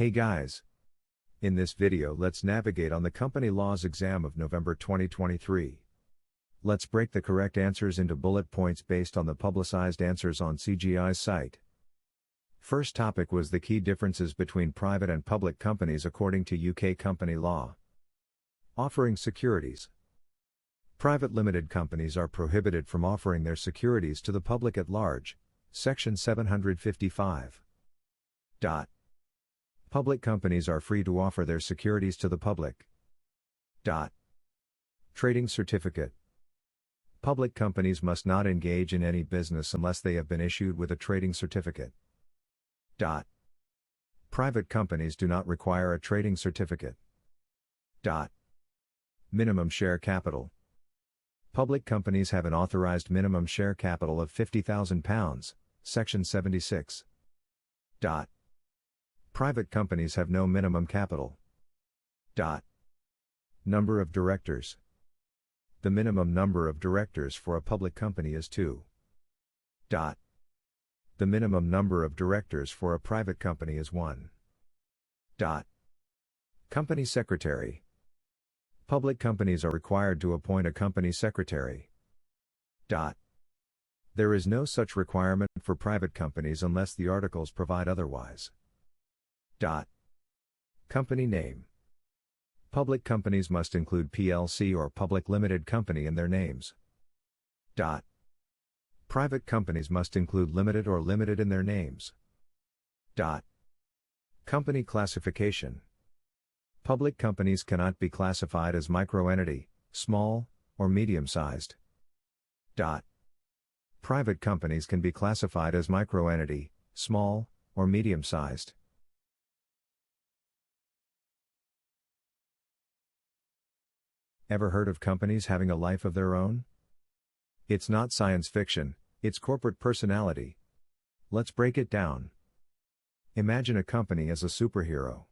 Hey guys! In this video let's navigate on the company laws exam of November 2023. Let's break the correct answers into bullet points based on the publicized answers on CGI's site. First topic was the key differences between private and public companies according to UK company law. Offering securities. Private limited companies are prohibited from offering their securities to the public at large, Section 755. Public companies are free to offer their securities to the public. Trading certificate. Public companies must not engage in any business unless they have been issued with a trading certificate. Private companies do not require a trading certificate. Minimum share capital. Public companies have an authorized minimum share capital of £50,000, Section 76. Private companies have no minimum capital. Number of directors. The minimum number of directors for a public company is 2. The minimum number of directors for a private company is 1. Company secretary. Public companies are required to appoint a company secretary. There is no such requirement for private companies unless the articles provide otherwise. Company name. Public companies must include PLC or Public Limited Company in their names. Private companies must include Limited or Limited in their names. Company classification. Public companies cannot be classified as microentity, small, or medium-sized. Private companies can be classified as microentity, small, or medium-sized. Ever heard of companies having a life of their own? It's not science fiction, it's corporate personality. Let's break it down. Imagine a company as a superhero.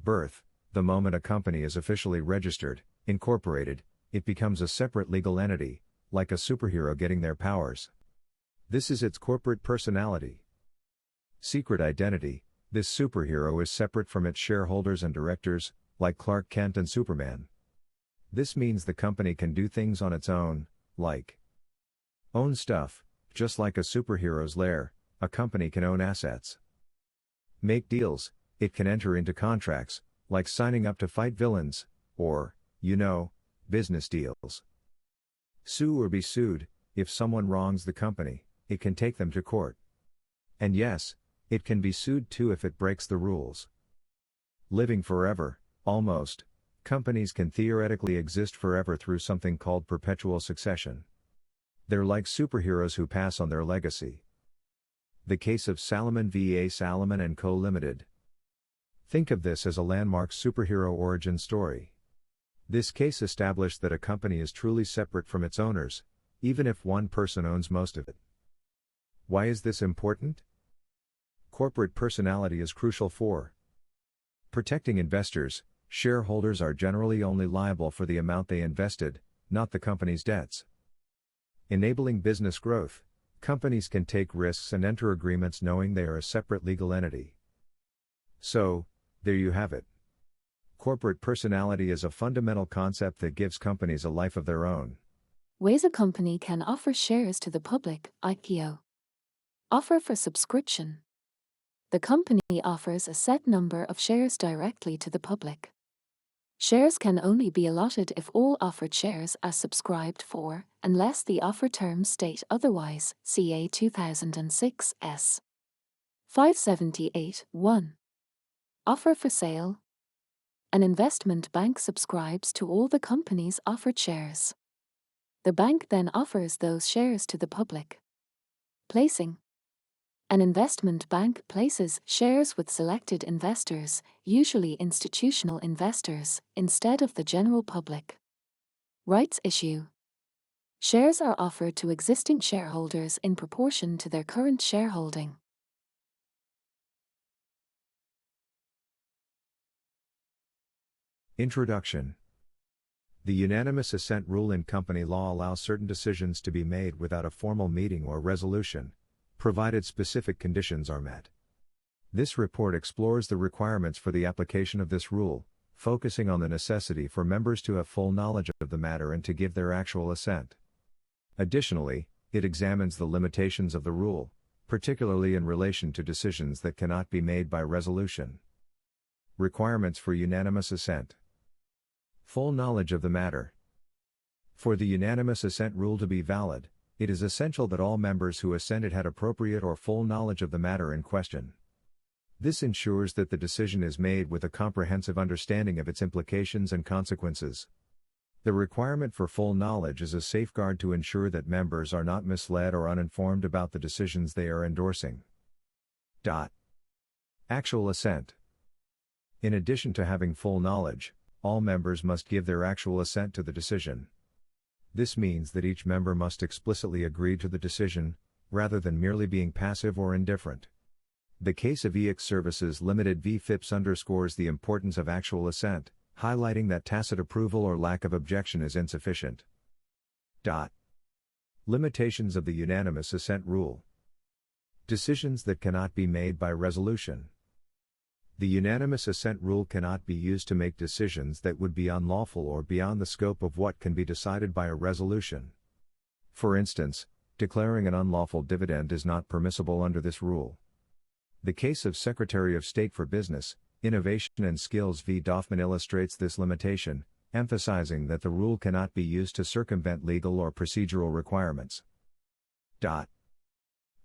Birth. The moment a company is officially registered, incorporated, it becomes a separate legal entity, like a superhero getting their powers. This is its corporate personality. Secret identity. This superhero is separate from its shareholders and directors, like Clark Kent and Superman. This means the company can do things on its own, like own stuff. Just like a superhero's lair, a company can own assets. Make deals. It can enter into contracts, like signing up to fight villains, or, business deals. Sue or be sued. If someone wrongs the company, it can take them to court. And yes, it can be sued too if it breaks the rules. Living forever, almost. Companies can theoretically exist forever through something called perpetual succession. They're like superheroes who pass on their legacy. The case of Salomon v. Salomon & Co. Limited. Think of this as a landmark superhero origin story. This case established that a company is truly separate from its owners, even if one person owns most of it. Why is this important? Corporate personality is crucial for protecting investors. Shareholders are generally only liable for the amount they invested, not the company's debts. Enabling business growth. Companies can take risks and enter agreements knowing they are a separate legal entity. So, there you have it. Corporate personality is a fundamental concept that gives companies a life of their own. Ways a company can offer shares to the public, IPO. Offer for subscription. The company offers a set number of shares directly to the public. Shares can only be allotted if all offered shares are subscribed for, unless the offer terms state otherwise. CA 2006 S. 578-1. Offer for sale. An investment bank subscribes to all the company's offered shares. The bank then offers those shares to the public. Placing. An investment bank places shares with selected investors, usually institutional investors, instead of the general public. Rights issue. Shares are offered to existing shareholders in proportion to their current shareholding. Introduction. The unanimous assent rule in company law allows certain decisions to be made without a formal meeting or resolution, provided specific conditions are met. This report explores the requirements for the application of this rule, focusing on the necessity for members to have full knowledge of the matter and to give their actual assent. Additionally, it examines the limitations of the rule, particularly in relation to decisions that cannot be made by resolution. Requirements for unanimous assent. Full knowledge of the matter. For the unanimous assent rule to be valid, it is essential that all members who assented had appropriate or full knowledge of the matter in question. This ensures that the decision is made with a comprehensive understanding of its implications and consequences. The requirement for full knowledge is a safeguard to ensure that members are not misled or uninformed about the decisions they are endorsing. Actual assent. In addition to having full knowledge, all members must give their actual assent to the decision. This means that each member must explicitly agree to the decision, rather than merely being passive or indifferent. The case of EX Services Limited v. Phipps underscores the importance of actual assent, highlighting that tacit approval or lack of objection is insufficient. Limitations of the unanimous assent rule. Decisions that cannot be made by resolution. The unanimous assent rule cannot be used to make decisions that would be unlawful or beyond the scope of what can be decided by a resolution. For instance, declaring an unlawful dividend is not permissible under this rule. The case of Secretary of State for Business, Innovation and Skills v. Doffman illustrates this limitation, emphasizing that the rule cannot be used to circumvent legal or procedural requirements.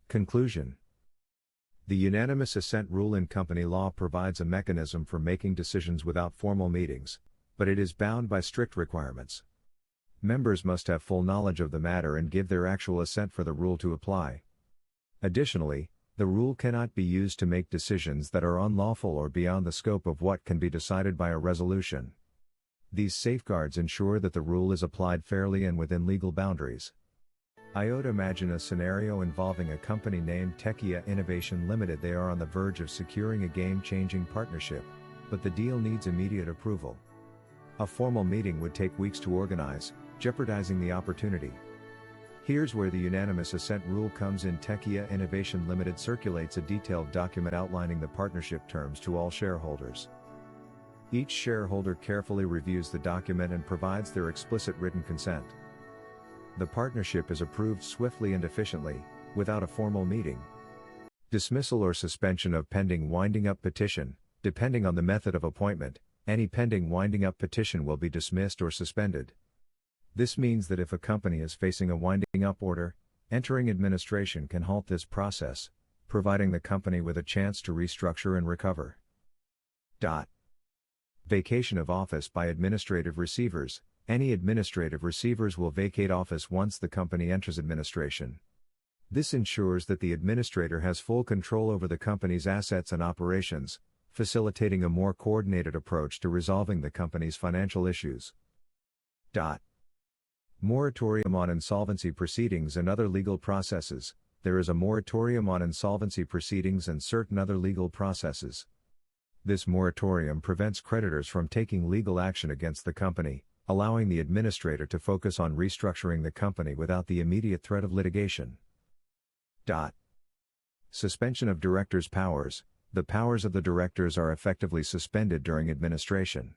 Conclusion. The unanimous assent rule in company law provides a mechanism for making decisions without formal meetings, but it is bound by strict requirements. Members must have full knowledge of the matter and give their actual assent for the rule to apply. Additionally, the rule cannot be used to make decisions that are unlawful or beyond the scope of what can be decided by a resolution. These safeguards ensure that the rule is applied fairly and within legal boundaries. I would imagine a scenario involving a company named Techia Innovation Limited. They are on the verge of securing a game-changing partnership, but the deal needs immediate approval. A formal meeting would take weeks to organize, jeopardizing the opportunity. Here's where the unanimous assent rule comes in. Techia Innovation Limited circulates a detailed document outlining the partnership terms to all shareholders. Each shareholder carefully reviews the document and provides their explicit written consent. The partnership is approved swiftly and efficiently, without a formal meeting. Dismissal or suspension of pending winding-up petition. Depending on the method of appointment, any pending winding-up petition will be dismissed or suspended. This means that if a company is facing a winding-up order, entering administration can halt this process, providing the company with a chance to restructure and recover. Vacation of office by administrative receivers. Any administrative receivers will vacate office once the company enters administration. This ensures that the administrator has full control over the company's assets and operations, facilitating a more coordinated approach to resolving the company's financial issues. Moratorium on insolvency proceedings and other legal processes. There is a moratorium on insolvency proceedings and certain other legal processes. This moratorium prevents creditors from taking legal action against the company, allowing the administrator to focus on restructuring the company without the immediate threat of litigation. Suspension of directors' powers. The powers of the directors are effectively suspended during administration.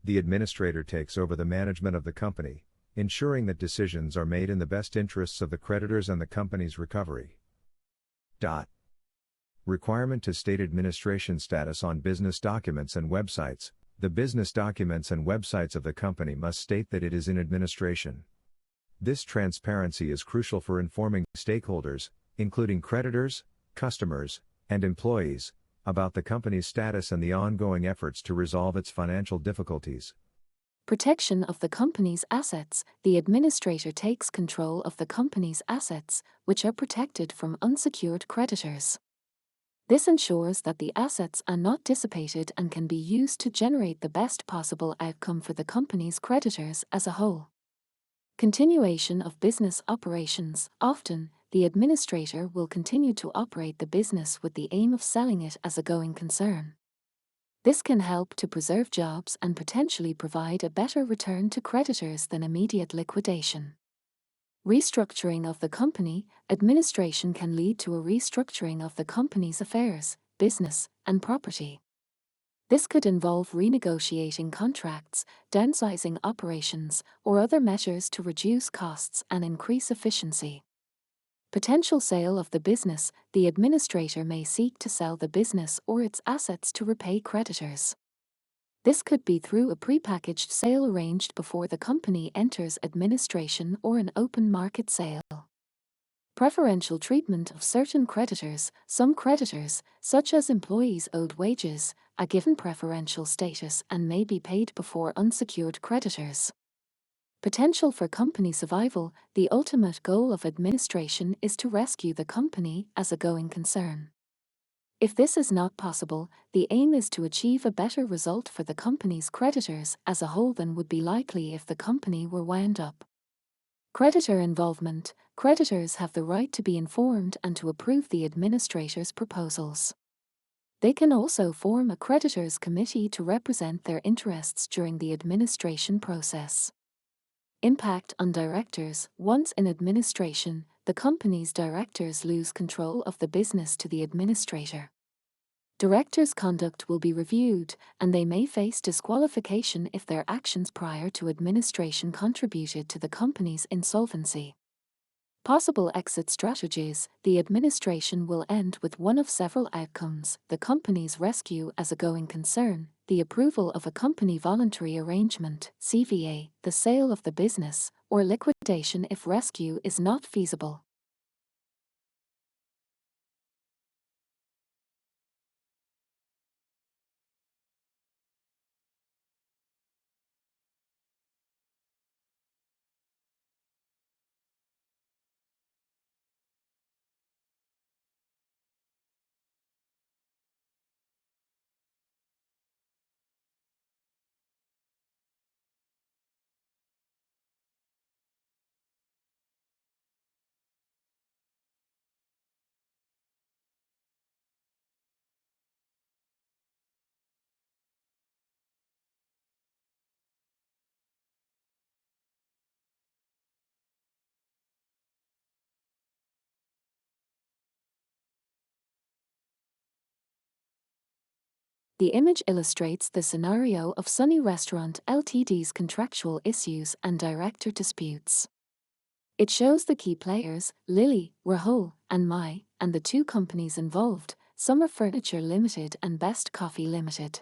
The administrator takes over the management of the company, ensuring that decisions are made in the best interests of the creditors and the company's recovery. Requirement to state administration status on business documents and websites. The business documents and websites of the company must state that it is in administration. This transparency is crucial for informing stakeholders, including creditors, customers, and employees, about the company's status and the ongoing efforts to resolve its financial difficulties. Protection of the company's assets. The administrator takes control of the company's assets, which are protected from unsecured creditors. This ensures that the assets are not dissipated and can be used to generate the best possible outcome for the company's creditors as a whole. Continuation of business operations. Often, the administrator will continue to operate the business with the aim of selling it as a going concern. This can help to preserve jobs and potentially provide a better return to creditors than immediate liquidation. Restructuring of the company. Administration can lead to a restructuring of the company's affairs, business, and property. This could involve renegotiating contracts, downsizing operations, or other measures to reduce costs and increase efficiency. Potential sale of the business: the administrator may seek to sell the business or its assets to repay creditors. This could be through a prepackaged sale arranged before the company enters administration or an open market sale. Preferential treatment of certain creditors: some creditors, such as employees owed wages, are given preferential status and may be paid before unsecured creditors. Potential for company survival: the ultimate goal of administration is to rescue the company as a going concern. If this is not possible, the aim is to achieve a better result for the company's creditors as a whole than would be likely if the company were wound up. Creditor involvement: creditors have the right to be informed and to approve the administrator's proposals. They can also form a creditors' committee to represent their interests during the administration process. Impact on directors: once in administration, the company's directors lose control of the business to the administrator. Directors' conduct will be reviewed, and they may face disqualification if their actions prior to administration contributed to the company's insolvency. Possible exit strategies: the administration will end with one of several outcomes: the company's rescue as a going concern, the approval of a company voluntary arrangement (CVA), the sale of the business, or liquidation if rescue is not feasible. The image illustrates the scenario of Sunny Restaurant Ltd's contractual issues and director disputes. It shows the key players: Lily, Rahul, and Mai, and the two companies involved, Summer Furniture Limited and Best Coffee Limited.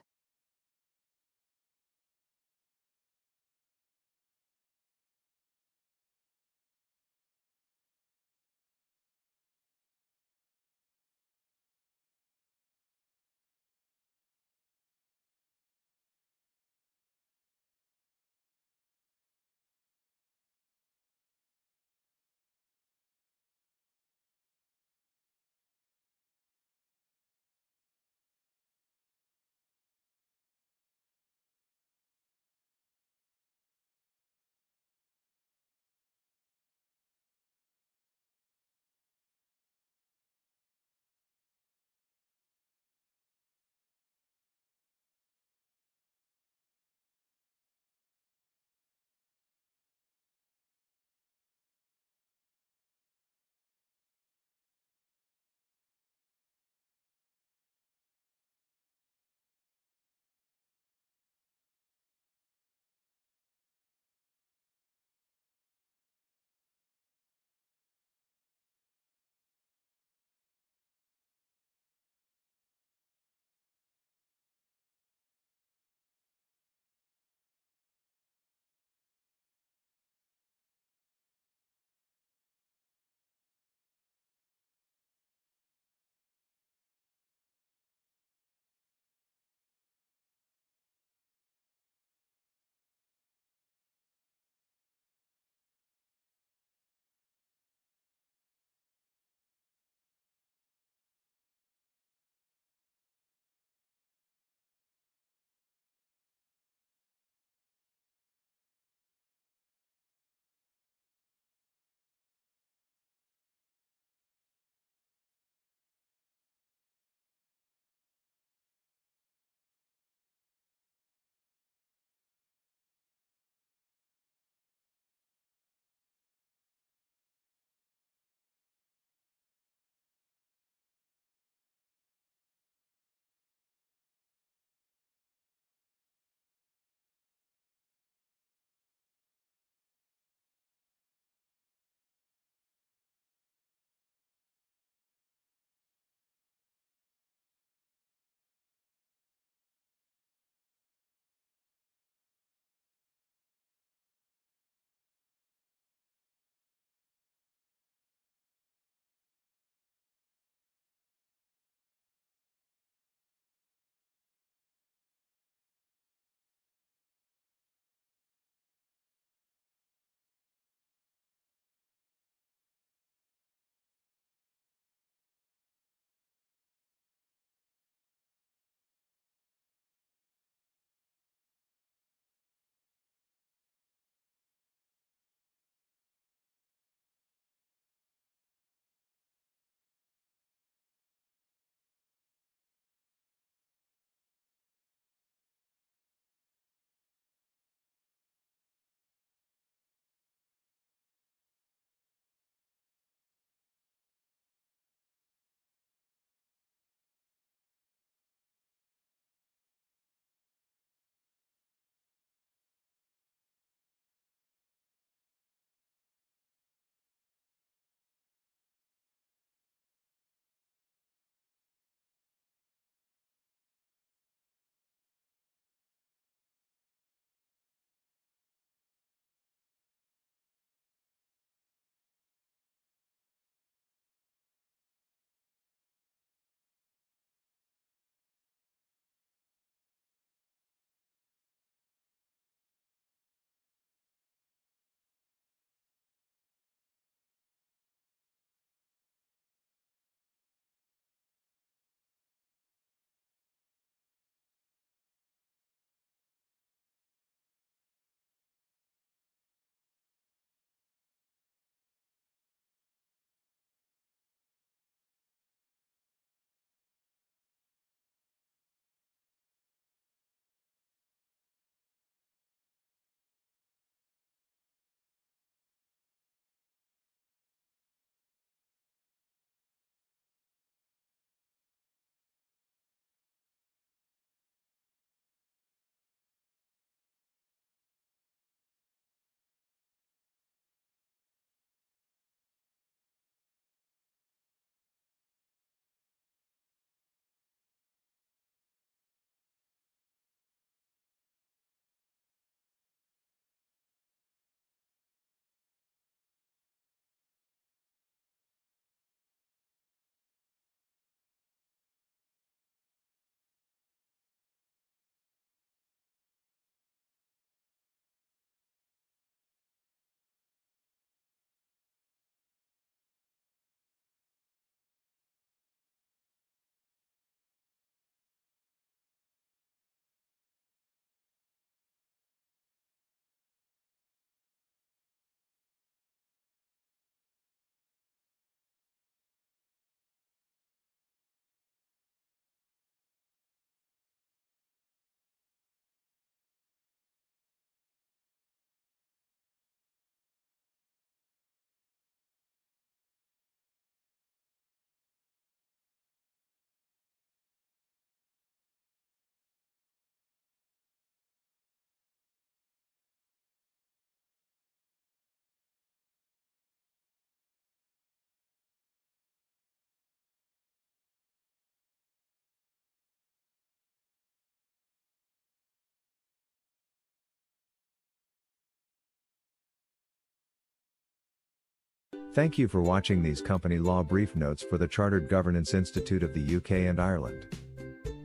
Thank you for watching these company law brief notes for the Chartered Governance Institute of the UK and Ireland.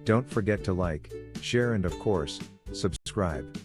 Don't forget to like, share and of course, subscribe.